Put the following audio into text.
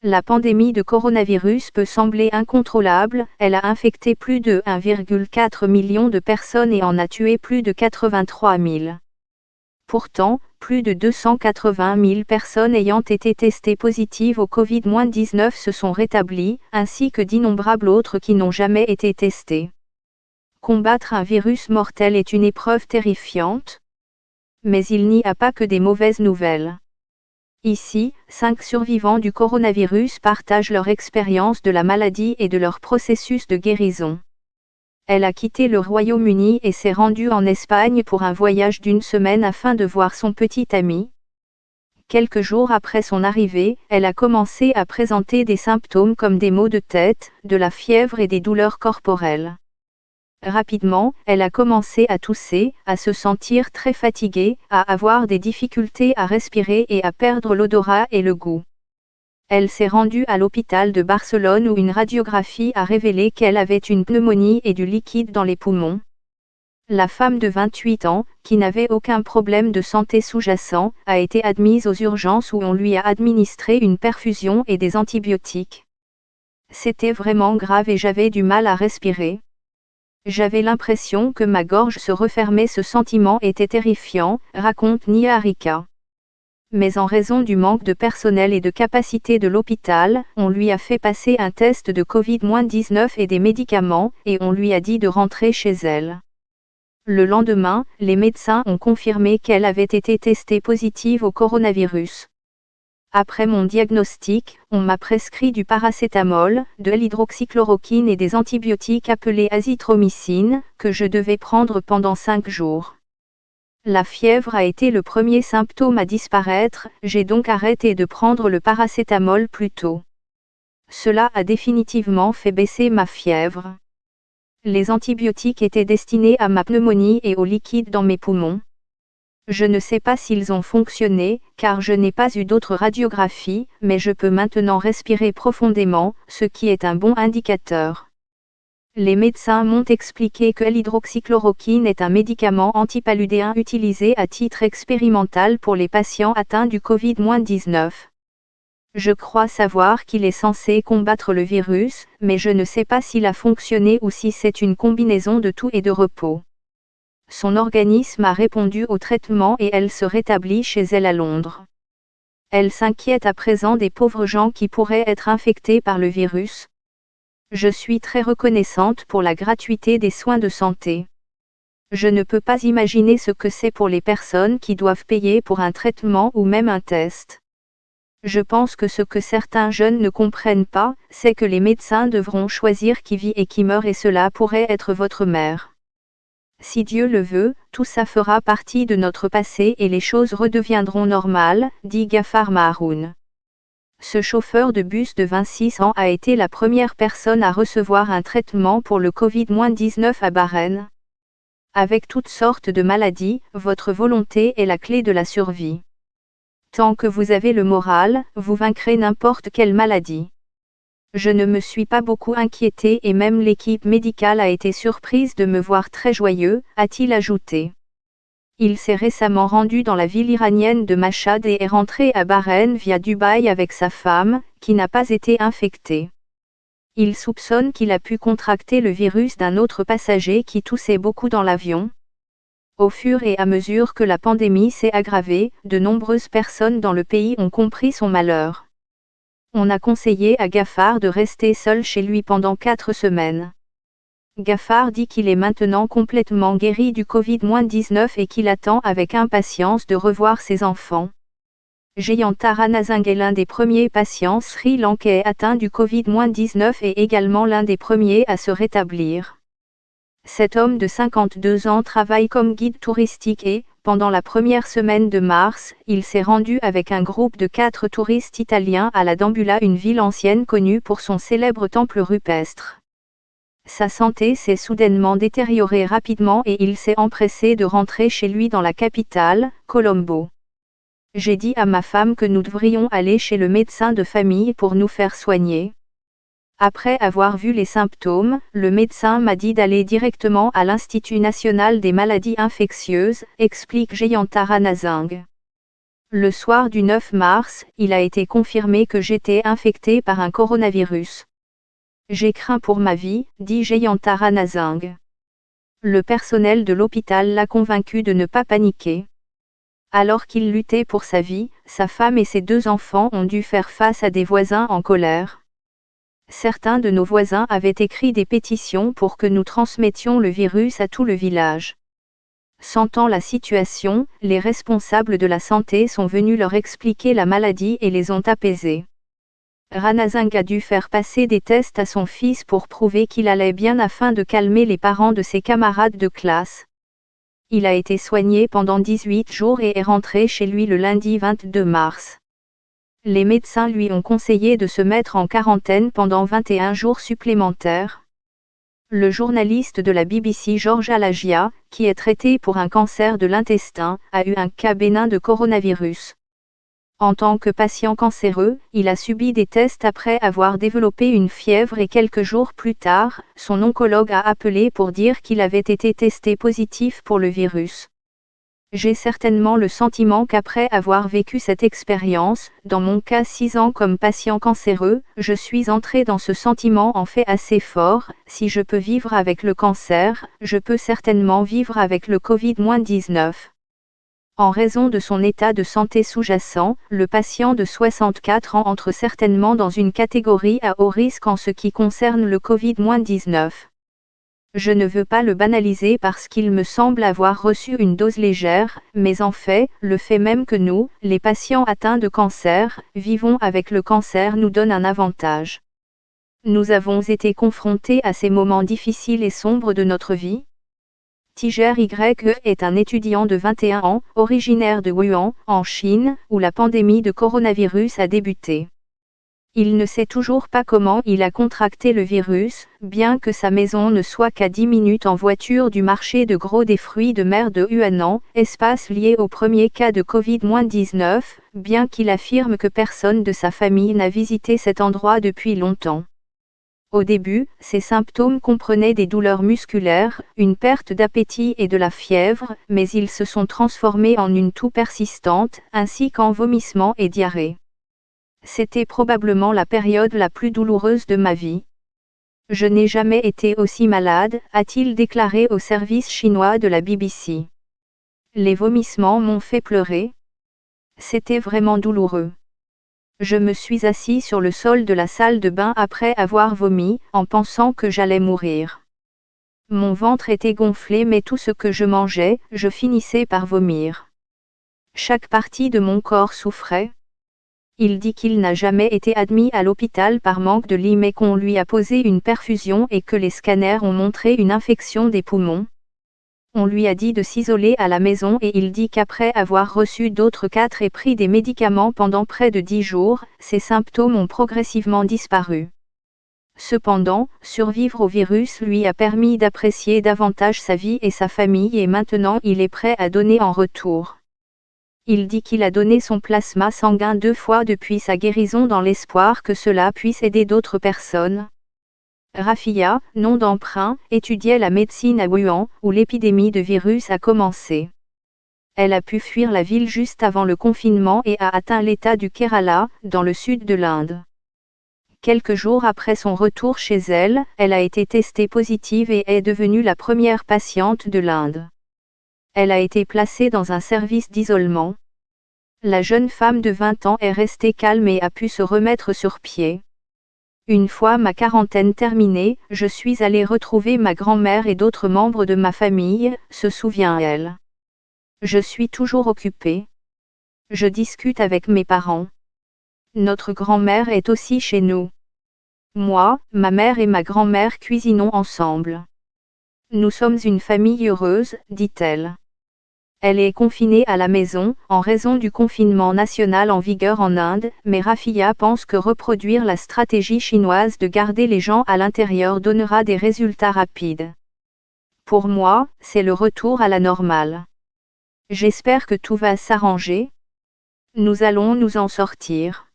La pandémie de coronavirus peut sembler incontrôlable, elle a infecté plus de 1,4 million de personnes et en a tué plus de 83 000. Pourtant, plus de 280 000 personnes ayant été testées positives au Covid-19 se sont rétablies, ainsi que d'innombrables autres qui n'ont jamais été testées. Combattre un virus mortel est une épreuve terrifiante. Mais il n'y a pas que des mauvaises nouvelles. Ici, 5 survivants du coronavirus partagent leur expérience de la maladie et de leur processus de guérison. Elle a quitté le Royaume-Uni et s'est rendue en Espagne pour un voyage d'une semaine afin de voir son petit ami. Quelques jours après son arrivée, elle a commencé à présenter des symptômes comme des maux de tête, de la fièvre et des douleurs corporelles. Rapidement, elle a commencé à tousser, à se sentir très fatiguée, à avoir des difficultés à respirer et à perdre l'odorat et le goût. Elle s'est rendue à l'hôpital de Barcelone où une radiographie a révélé qu'elle avait une pneumonie et du liquide dans les poumons. La femme de 28 ans, qui n'avait aucun problème de santé sous-jacent, a été admise aux urgences où on lui a administré une perfusion et des antibiotiques. C'était vraiment grave et j'avais du mal à respirer. J'avais l'impression que ma gorge se refermait. Ce sentiment était terrifiant, raconte Nia Rika. Mais en raison du manque de personnel et de capacité de l'hôpital, on lui a fait passer un test de Covid-19 et des médicaments, et on lui a dit de rentrer chez elle. Le lendemain, les médecins ont confirmé qu'elle avait été testée positive au coronavirus. Après mon diagnostic, on m'a prescrit du paracétamol, de l'hydroxychloroquine et des antibiotiques appelés azithromycine, que je devais prendre pendant 5 jours. La fièvre a été le premier symptôme à disparaître, j'ai donc arrêté de prendre le paracétamol plus tôt. Cela a définitivement fait baisser ma fièvre. Les antibiotiques étaient destinés à ma pneumonie et au liquide dans mes poumons. Je ne sais pas s'ils ont fonctionné, car je n'ai pas eu d'autres radiographies, mais je peux maintenant respirer profondément, ce qui est un bon indicateur. Les médecins m'ont expliqué que l'hydroxychloroquine est un médicament antipaludéen utilisé à titre expérimental pour les patients atteints du Covid-19. Je crois savoir qu'il est censé combattre le virus, mais je ne sais pas s'il a fonctionné ou si c'est une combinaison de tout et de repos. Son organisme a répondu au traitement et elle se rétablit chez elle à Londres. Elle s'inquiète à présent des pauvres gens qui pourraient être infectés par le virus. Je suis très reconnaissante pour la gratuité des soins de santé. Je ne peux pas imaginer ce que c'est pour les personnes qui doivent payer pour un traitement ou même un test. Je pense que ce que certains jeunes ne comprennent pas, c'est que les médecins devront choisir qui vit et qui meurt et cela pourrait être votre mère. Si Dieu le veut, tout ça fera partie de notre passé et les choses redeviendront normales, dit Ghaffar Maharoun. Ce chauffeur de bus de 26 ans a été la première personne à recevoir un traitement pour le Covid-19 à Bahreïn. Avec toutes sortes de maladies, votre volonté est la clé de la survie. Tant que vous avez le moral, vous vaincrez n'importe quelle maladie. Je ne me suis pas beaucoup inquiété et même l'équipe médicale a été surprise de me voir très joyeux, a-t-il ajouté. Il s'est récemment rendu dans la ville iranienne de Mashhad et est rentré à Bahreïn via Dubaï avec sa femme, qui n'a pas été infectée. Il soupçonne qu'il a pu contracter le virus d'un autre passager qui toussait beaucoup dans l'avion. Au fur et à mesure que la pandémie s'est aggravée, de nombreuses personnes dans le pays ont compris son malheur. On a conseillé à Ghaffar de rester seul chez lui pendant 4 semaines. Ghaffar dit qu'il est maintenant complètement guéri du Covid-19 et qu'il attend avec impatience de revoir ses enfants. Jayantara Nazing est l'un des premiers patients sri-lankais atteints du Covid-19 et également l'un des premiers à se rétablir. Cet homme de 52 ans travaille comme guide touristique et, pendant la première semaine de mars, il s'est rendu avec un groupe de 4 touristes italiens à la Dambulla, une ville ancienne connue pour son célèbre temple rupestre. Sa santé s'est soudainement détériorée rapidement et il s'est empressé de rentrer chez lui dans la capitale, Colombo. J'ai dit à ma femme que nous devrions aller chez le médecin de famille pour nous faire soigner. Après avoir vu les symptômes, le médecin m'a dit d'aller directement à l'Institut national des maladies infectieuses, explique Jayantara Nazing. Le soir du 9 mars, il a été confirmé que j'étais infecté par un coronavirus. J'ai craint pour ma vie, dit Jayanta Ranasinghe. Le personnel de l'hôpital l'a convaincu de ne pas paniquer. Alors qu'il luttait pour sa vie, sa femme et ses 2 enfants ont dû faire face à des voisins en colère. Certains de nos voisins avaient écrit des pétitions pour que nous transmettions le virus à tout le village. Sentant la situation, les responsables de la santé sont venus leur expliquer la maladie et les ont apaisés. Ranasinghe a dû faire passer des tests à son fils pour prouver qu'il allait bien afin de calmer les parents de ses camarades de classe. Il a été soigné pendant 18 jours et est rentré chez lui le lundi 22 mars. Les médecins lui ont conseillé de se mettre en quarantaine pendant 21 jours supplémentaires. Le journaliste de la BBC George Alagia, qui est traité pour un cancer de l'intestin, a eu un cas bénin de coronavirus. En tant que patient cancéreux, il a subi des tests après avoir développé une fièvre et quelques jours plus tard, son oncologue a appelé pour dire qu'il avait été testé positif pour le virus. J'ai certainement le sentiment qu'après avoir vécu cette expérience, dans mon cas 6 ans comme patient cancéreux, je suis entré dans ce sentiment en fait assez fort. Si je peux vivre avec le cancer, je peux certainement vivre avec le Covid-19. En raison de son état de santé sous-jacent, le patient de 64 ans entre certainement dans une catégorie à haut risque en ce qui concerne le Covid-19. Je ne veux pas le banaliser parce qu'il me semble avoir reçu une dose légère, mais en fait, le fait même que nous, les patients atteints de cancer, vivons avec le cancer nous donne un avantage. Nous avons été confrontés à ces moments difficiles et sombres de notre vie. Tiger Y est un étudiant de 21 ans, originaire de Wuhan, en Chine, où la pandémie de coronavirus a débuté. Il ne sait toujours pas comment il a contracté le virus, bien que sa maison ne soit qu'à 10 minutes en voiture du marché de gros des fruits de mer de Huanan, espace lié au premier cas de Covid-19, bien qu'il affirme que personne de sa famille n'a visité cet endroit depuis longtemps. Au début, ses symptômes comprenaient des douleurs musculaires, une perte d'appétit et de la fièvre, mais ils se sont transformés en une toux persistante, ainsi qu'en vomissements et diarrhée. C'était probablement la période la plus douloureuse de ma vie. Je n'ai jamais été aussi malade, a-t-il déclaré au service chinois de la BBC. Les vomissements m'ont fait pleurer. C'était vraiment douloureux. Je me suis assis sur le sol de la salle de bain après avoir vomi, en pensant que j'allais mourir. Mon ventre était gonflé mais tout ce que je mangeais, je finissais par vomir. Chaque partie de mon corps souffrait. Il dit qu'il n'a jamais été admis à l'hôpital par manque de lit mais qu'on lui a posé une perfusion et que les scanners ont montré une infection des poumons. On lui a dit de s'isoler à la maison et il dit qu'après avoir reçu d'autres 4 et pris des médicaments pendant près de 10 jours, ses symptômes ont progressivement disparu. Cependant, survivre au virus lui a permis d'apprécier davantage sa vie et sa famille et maintenant il est prêt à donner en retour. Il dit qu'il a donné son plasma sanguin 2 fois depuis sa guérison dans l'espoir que cela puisse aider d'autres personnes. Rafia, nom d'emprunt, étudiait la médecine à Wuhan, où l'épidémie de virus a commencé. Elle a pu fuir la ville juste avant le confinement et a atteint l'état du Kerala, dans le sud de l'Inde. Quelques jours après son retour chez elle, elle a été testée positive et est devenue la première patiente de l'Inde. Elle a été placée dans un service d'isolement. La jeune femme de 20 ans est restée calme et a pu se remettre sur pied. Une fois ma quarantaine terminée, je suis allée retrouver ma grand-mère et d'autres membres de ma famille, se souvient-elle. Je suis toujours occupée. Je discute avec mes parents. Notre grand-mère est aussi chez nous. Moi, ma mère et ma grand-mère cuisinons ensemble. Nous sommes une famille heureuse, dit-elle. Elle est confinée à la maison, en raison du confinement national en vigueur en Inde, mais Rafia pense que reproduire la stratégie chinoise de garder les gens à l'intérieur donnera des résultats rapides. Pour moi, c'est le retour à la normale. J'espère que tout va s'arranger. Nous allons nous en sortir.